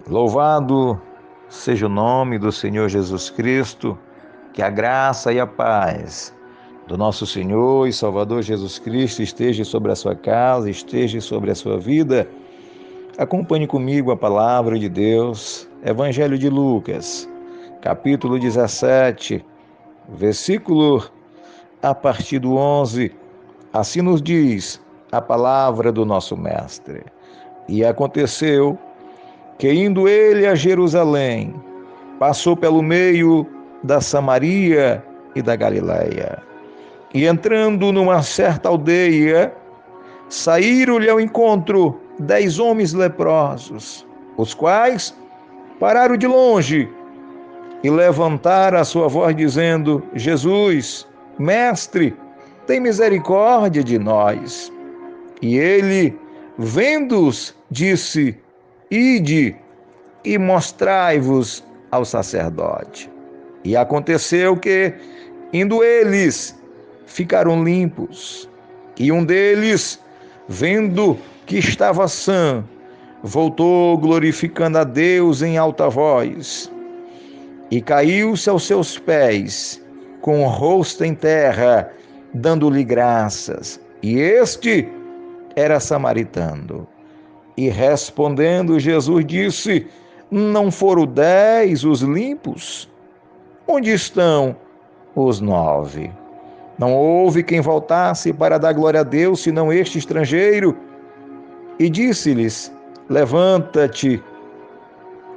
Louvado seja o nome do Senhor Jesus Cristo, que a graça e a paz do nosso Senhor e Salvador Jesus Cristo esteja sobre a sua casa, esteja sobre a sua vida. Acompanhe comigo a palavra de Deus, Evangelho de Lucas, capítulo 17, versículo a partir do 11. Assim nos diz a palavra do nosso Mestre. E aconteceu que, indo ele a Jerusalém, passou pelo meio da Samaria e da Galiléia. E entrando numa certa aldeia, saíram-lhe ao encontro 10 homens leprosos, os quais pararam de longe e levantaram a sua voz, dizendo: Jesus, mestre, tem misericórdia de nós. E ele, vendo-os, disse: Ide e mostrai-vos ao sacerdote. E aconteceu que, indo eles, ficaram limpos. E um deles, vendo que estava sã, voltou glorificando a Deus em alta voz, e caiu-se aos seus pés, com o rosto em terra, dando-lhe graças. E este era samaritano. E respondendo, Jesus disse: Não foram 10 os limpos? Onde estão os 9? Não houve quem voltasse para dar glória a Deus, senão este estrangeiro. E disse-lhes: Levanta-te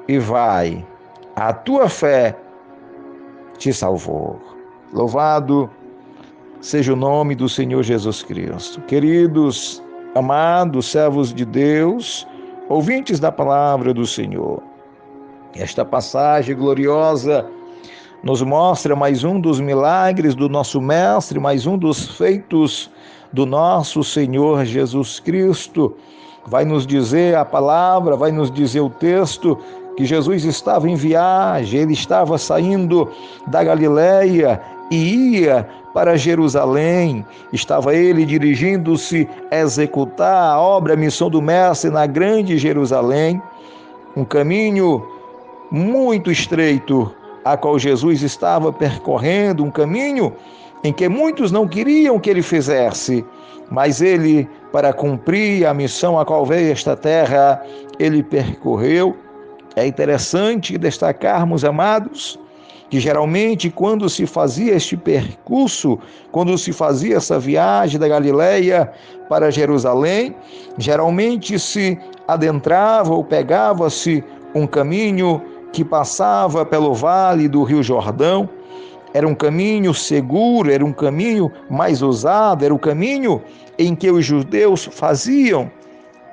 e vai, a tua fé te salvou. Louvado seja o nome do Senhor Jesus Cristo. Queridos, amados servos de Deus, ouvintes da palavra do Senhor, esta passagem gloriosa nos mostra mais um dos milagres do nosso Mestre, mais um dos feitos do nosso Senhor Jesus Cristo. Vai nos dizer a palavra, vai nos dizer o texto, que Jesus estava em viagem, ele estava saindo da Galiléia e ia para Jerusalém. Estava ele dirigindo-se a executar a obra, a missão do Mestre na grande Jerusalém, um caminho muito estreito, a qual Jesus estava percorrendo, um caminho em que muitos não queriam que ele fizesse, mas ele, para cumprir a missão a qual veio a esta terra, ele percorreu. É interessante destacarmos, amados, que geralmente quando se fazia este percurso, quando se fazia essa viagem da Galiléia para Jerusalém, geralmente se adentrava ou pegava-se um caminho que passava pelo vale do Rio Jordão. Era um caminho seguro, era um caminho mais ousado, era o caminho em que os judeus faziam.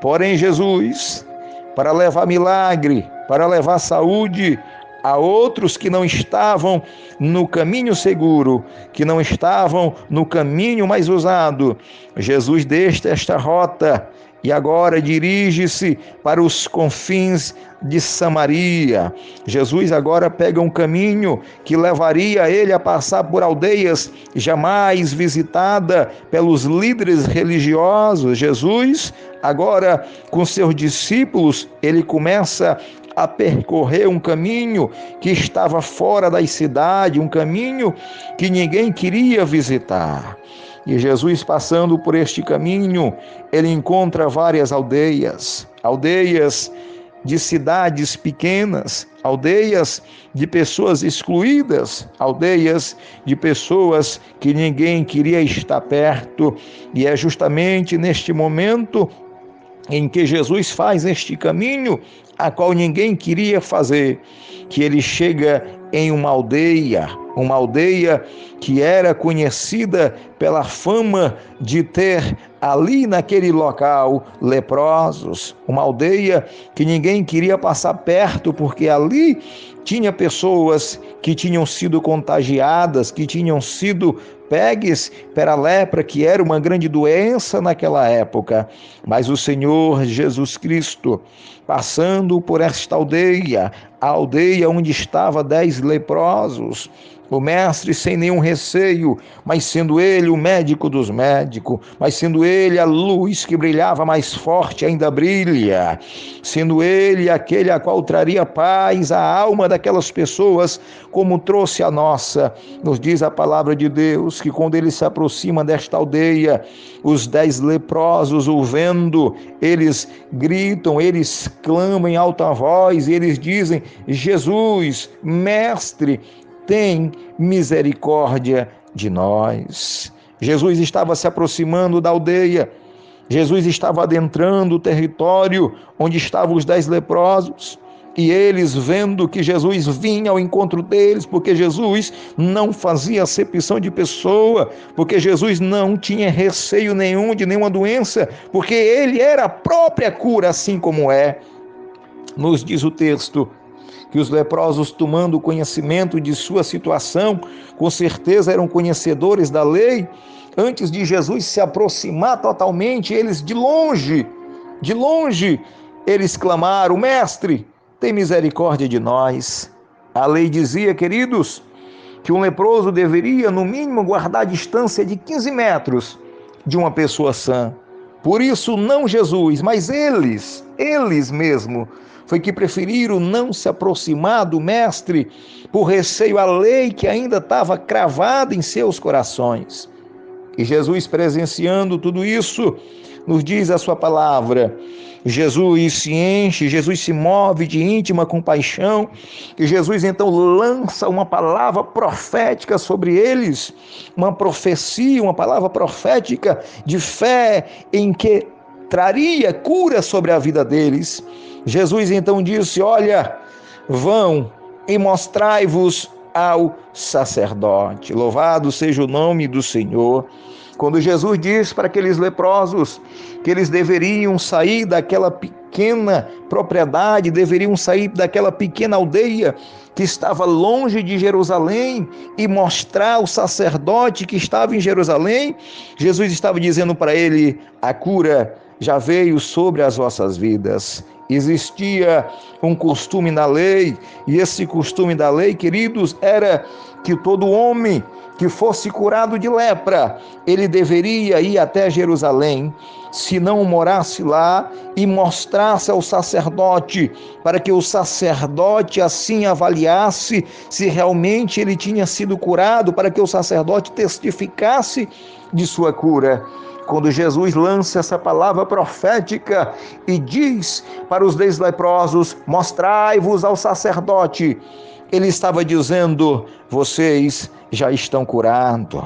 Porém, Jesus, para levar milagre, para levar saúde a outros que não estavam no caminho seguro, que não estavam no caminho mais ousado, Jesus deixa esta rota e agora dirige-se para os confins de Samaria. Jesus agora pega um caminho que levaria ele a passar por aldeias jamais visitada pelos líderes religiosos. Jesus, agora com seus discípulos, ele começa a percorrer um caminho que estava fora da cidade, um caminho que ninguém queria visitar. E Jesus, passando por este caminho, ele encontra várias aldeias de cidades pequenas, aldeias de pessoas excluídas, aldeias de pessoas que ninguém queria estar perto. E é justamente neste momento em que Jesus faz este caminho, a qual ninguém queria fazer, que ele chega em uma aldeia que era conhecida pela fama de ter ali naquele local leprosos, uma aldeia que ninguém queria passar perto, porque ali tinha pessoas que tinham sido contagiadas, que tinham sido pegues pela lepra, que era uma grande doença naquela época. Mas o Senhor Jesus Cristo, passando por esta aldeia, a aldeia onde estava 10 leprosos, O mestre sem nenhum receio, mas sendo ele o médico dos médicos, mas sendo ele a luz que brilhava mais forte ainda brilha, sendo ele aquele a qual traria paz à alma daquelas pessoas, como trouxe a nossa. Nos diz a palavra de Deus que quando ele se aproxima desta aldeia, os 10 leprosos o vendo, eles gritam, eles clamam em alta voz, e eles dizem: Jesus, mestre, tem misericórdia de nós. Jesus estava se aproximando da aldeia, Jesus estava adentrando o território onde estavam os 10 leprosos, e eles, vendo que Jesus vinha ao encontro deles, porque Jesus não fazia acepção de pessoa, porque Jesus não tinha receio nenhum de nenhuma doença, porque ele era a própria cura, assim como é. Nos diz o texto que os leprosos, tomando conhecimento de sua situação, com certeza eram conhecedores da lei. Antes de Jesus se aproximar totalmente, eles de longe, eles clamaram: Mestre, tem misericórdia de nós. A lei dizia, queridos, que um leproso deveria, no mínimo, guardar a distância de 15 metros de uma pessoa sã. Por isso, não Jesus, mas eles mesmo, foi que preferiram não se aproximar do mestre por receio à lei que ainda estava cravada em seus corações. E Jesus, presenciando tudo isso, nos diz a sua palavra. Jesus se enche, Jesus se move de íntima compaixão, e Jesus então lança uma palavra profética sobre eles, uma profecia, uma palavra profética de fé em que traria cura sobre a vida deles. Jesus então disse: olha, vão e mostrai-vos ao sacerdote. Louvado seja o nome do Senhor. Quando Jesus diz para aqueles leprosos que eles deveriam sair daquela pequena propriedade, deveriam sair daquela pequena aldeia que estava longe de Jerusalém e mostrar ao sacerdote que estava em Jerusalém, Jesus estava dizendo para ele: a cura já veio sobre as vossas vidas. Existia um costume na lei, e esse costume da lei, queridos, era que todo homem que fosse curado de lepra, ele deveria ir até Jerusalém, se não morasse lá, e mostrasse ao sacerdote, para que o sacerdote assim avaliasse se realmente ele tinha sido curado, para que o sacerdote testificasse de sua cura. Quando Jesus lança essa palavra profética e diz para os 10 leprosos: mostrai-vos ao sacerdote, ele estava dizendo: vocês já estão curados,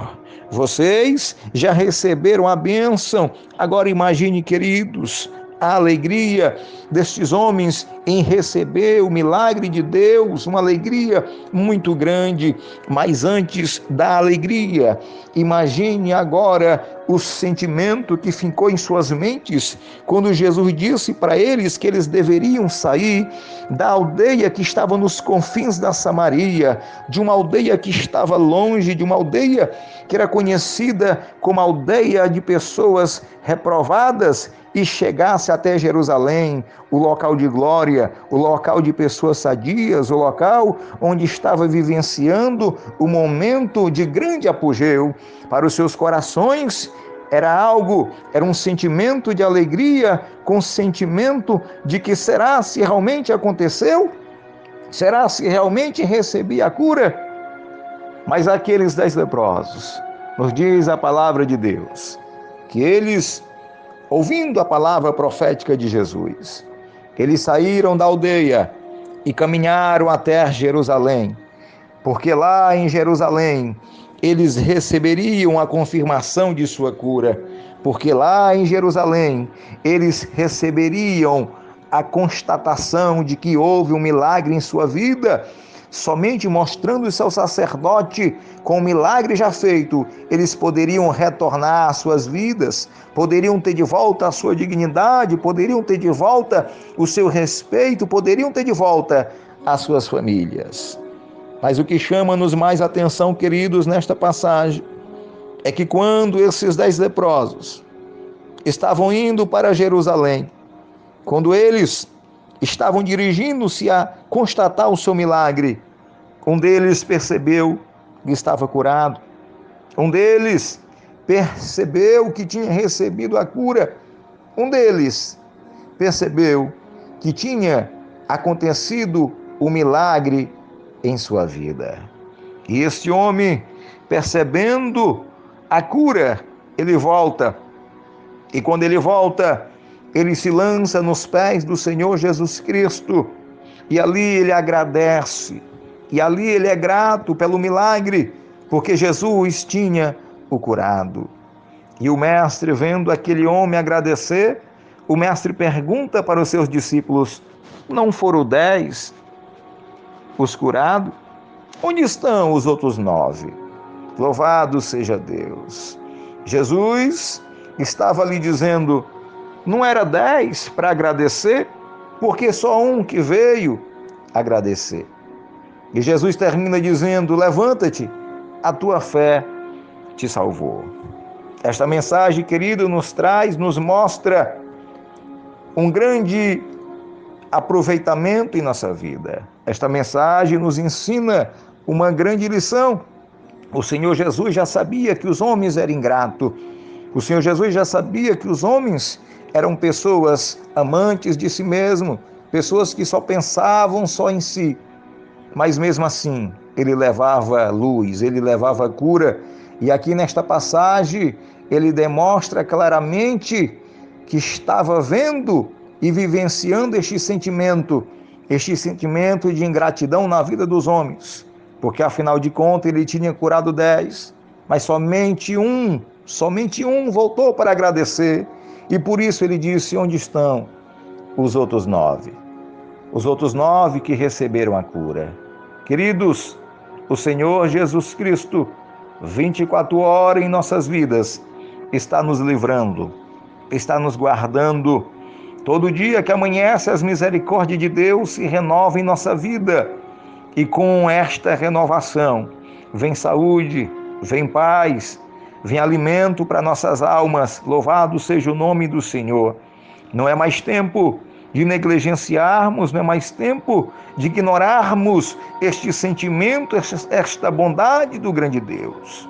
vocês já receberam a bênção. Agora imagine, queridos, a alegria destes homens em receber o milagre de Deus, uma alegria muito grande. Mas antes da alegria, imagine agora o sentimento que ficou em suas mentes quando Jesus disse para eles que eles deveriam sair da aldeia que estava nos confins da Samaria, de uma aldeia que estava longe, de uma aldeia que era conhecida como aldeia de pessoas reprovadas, e chegasse até Jerusalém, o local de glória, o local de pessoas sadias, o local onde estava vivenciando o momento de grande apogeu. Para os seus corações era um sentimento de alegria, com sentimento de que será se realmente aconteceu? Será se realmente recebi a cura? Mas aqueles 10 leprosos, nos diz a palavra de Deus, que eles, ouvindo a palavra profética de Jesus, eles saíram da aldeia e caminharam até Jerusalém, porque lá em Jerusalém eles receberiam a confirmação de sua cura, porque lá em Jerusalém eles receberiam a constatação de que houve um milagre em sua vida. Somente mostrando-se ao sacerdote com o milagre já feito, eles poderiam retornar às suas vidas, poderiam ter de volta a sua dignidade, poderiam ter de volta o seu respeito, poderiam ter de volta as suas famílias. Mas o que chama-nos mais atenção, queridos, nesta passagem, é que quando esses 10 leprosos estavam indo para Jerusalém, quando eles estavam dirigindo-se a constatar o seu milagre, um deles percebeu estava curado. Um deles percebeu que tinha recebido a cura. Um deles percebeu que tinha acontecido o milagre em sua vida. E este homem, percebendo a cura, ele volta. E quando ele volta, ele se lança nos pés do Senhor Jesus Cristo. E ali ele agradece. E ali ele é grato pelo milagre, porque Jesus tinha o curado. E o mestre, vendo aquele homem agradecer, o mestre pergunta para os seus discípulos: não foram 10 os curados? Onde estão os outros 9? Louvado seja Deus. Jesus estava ali dizendo: não era 10 para agradecer, porque só um que veio agradecer. E Jesus termina dizendo: levanta-te, a tua fé te salvou. Esta mensagem, querido, nos mostra um grande aproveitamento em nossa vida. Esta mensagem nos ensina uma grande lição. O Senhor Jesus já sabia que os homens eram ingratos. O Senhor Jesus já sabia que os homens eram pessoas amantes de si mesmo, pessoas que só pensavam só em si. Mas mesmo assim, ele levava luz, ele levava cura. E aqui nesta passagem, ele demonstra claramente que estava vendo e vivenciando este sentimento de ingratidão na vida dos homens. Porque afinal de contas ele tinha curado 10, mas somente um voltou para agradecer. E por isso ele disse: onde estão os outros 9? Os outros 9 que receberam a cura. Queridos, o Senhor Jesus Cristo, 24 horas em nossas vidas, está nos livrando, está nos guardando. Todo dia que amanhece, as misericórdias de Deus se renovam em nossa vida. E com esta renovação, vem saúde, vem paz, vem alimento para nossas almas. Louvado seja o nome do Senhor. Não é mais tempo de negligenciarmos, não é mais tempo de ignorarmos este sentimento, esta bondade do grande Deus.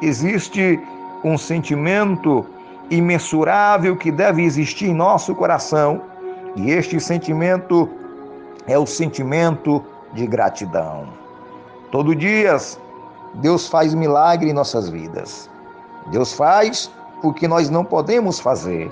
Existe um sentimento imensurável que deve existir em nosso coração, e este sentimento é o sentimento de gratidão. Todo dia Deus faz milagre em nossas vidas. Deus faz o que nós não podemos fazer.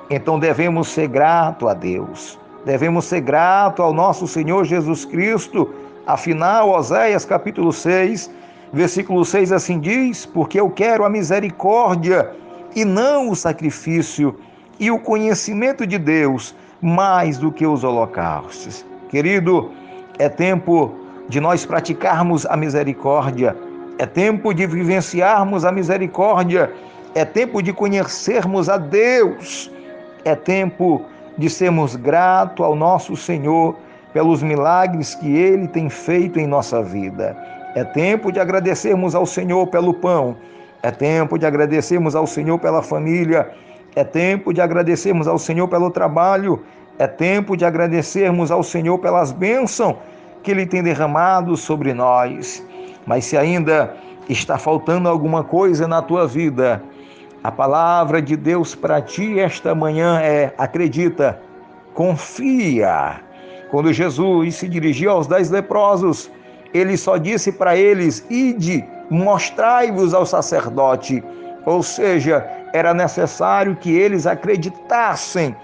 Então devemos ser grato a Deus. Devemos ser grato ao nosso Senhor Jesus Cristo. Afinal, Oséias capítulo 6, versículo 6 assim diz: porque eu quero a misericórdia e não o sacrifício, e o conhecimento de Deus mais do que os holocaustos. Querido, é tempo de nós praticarmos a misericórdia, é tempo de vivenciarmos a misericórdia, é tempo de conhecermos a Deus, é tempo de sermos gratos ao nosso Senhor pelos milagres que Ele tem feito em nossa vida. É tempo de agradecermos ao Senhor pelo pão, é tempo de agradecermos ao Senhor pela família, é tempo de agradecermos ao Senhor pelo trabalho, é tempo de agradecermos ao Senhor pelas bênçãos que Ele tem derramado sobre nós. Mas se ainda está faltando alguma coisa na tua vida, a palavra de Deus para ti esta manhã é: acredita, confia. Quando Jesus se dirigiu aos 10 leprosos, Ele só disse para eles: ide, mostrai-vos ao sacerdote. Ou seja, era necessário que eles acreditassem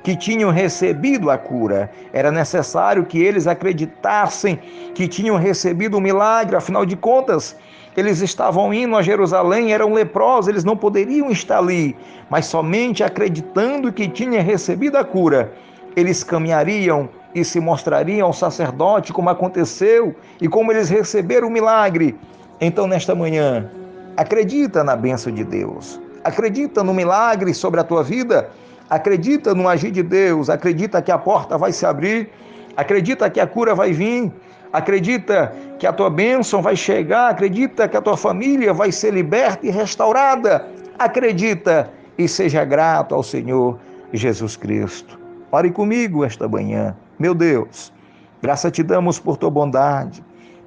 que tinham recebido a cura. Era necessário que eles acreditassem que tinham recebido o milagre. Afinal de contas, eles estavam indo a Jerusalém, eram leprosos, eles não poderiam estar ali. Mas somente acreditando que tinham recebido a cura, eles caminhariam e se mostrariam ao sacerdote como aconteceu e como eles receberam o milagre. Então, nesta manhã, acredita na bênção de Deus. Acredita no milagre sobre a tua vida. Acredita no agir de Deus, acredita que a porta vai se abrir, acredita que a cura vai vir, acredita que a tua bênção vai chegar, acredita que a tua família vai ser liberta e restaurada. Acredita e seja grato ao Senhor Jesus Cristo. Ore comigo esta manhã. Meu Deus, graça te damos por tua bondade,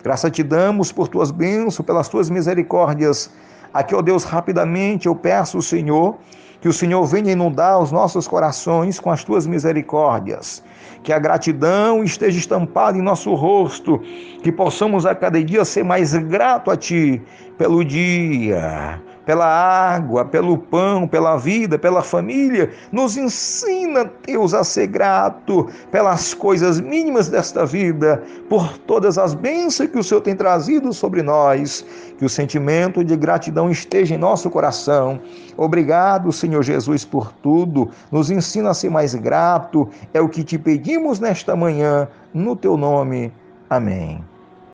Graça te damos por tuas bênçãos, pelas tuas misericórdias. Aqui, ó Deus, rapidamente eu peço, Senhor, que o Senhor venha inundar os nossos corações com as tuas misericórdias. Que a gratidão esteja estampada em nosso rosto, que possamos a cada dia ser mais grato a Ti pelo dia, pela água, pelo pão, pela vida, pela família. Nos ensina, Deus, a ser grato pelas coisas mínimas desta vida, por todas as bênçãos que o Senhor tem trazido sobre nós. Que o sentimento de gratidão esteja em nosso coração. Obrigado, Senhor Jesus, por tudo. Nos ensina a ser mais grato. É o que te pedimos nesta manhã, no teu nome. Amém.